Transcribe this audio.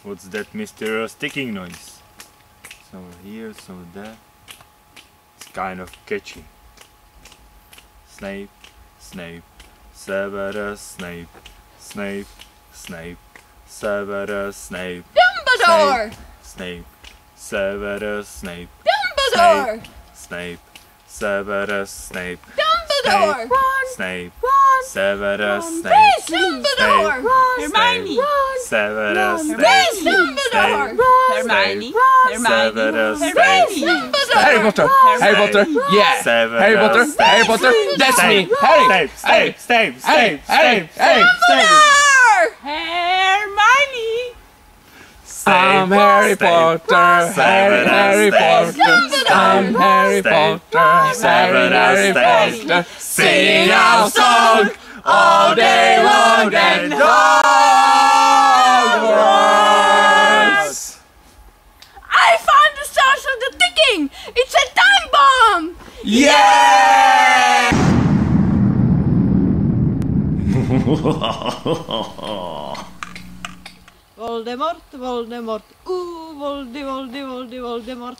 What's that mysterious ticking noise? So here, so there. It's kind of catchy. Snape, Snape, Severus Snape, Snape, Snape, Severus Snape. Dumbledore! Snape, Severus Snape. Dumbledore! Snape, Severus Snape. Dumbledore! Snape, Severus Snape. Dumbledore! Hermione! Severus Snape. Dumbledore! Hermione! Severus Hermione! Dumbledore! Harry Potter! Harry Potter! Yeah! Harry Potter! Harry Potter! That's me! Harry! Snape, Snape, Snape, Snape, Harry! Hermione! I'm Harry Potter! Harry Potter! I'm Harry Potter! Harry Potter! Sing our song all day long and Hogwarts! I found the source of the ticking! It's a time bomb! Yeah! Voldemort, Voldemort, Voldemort.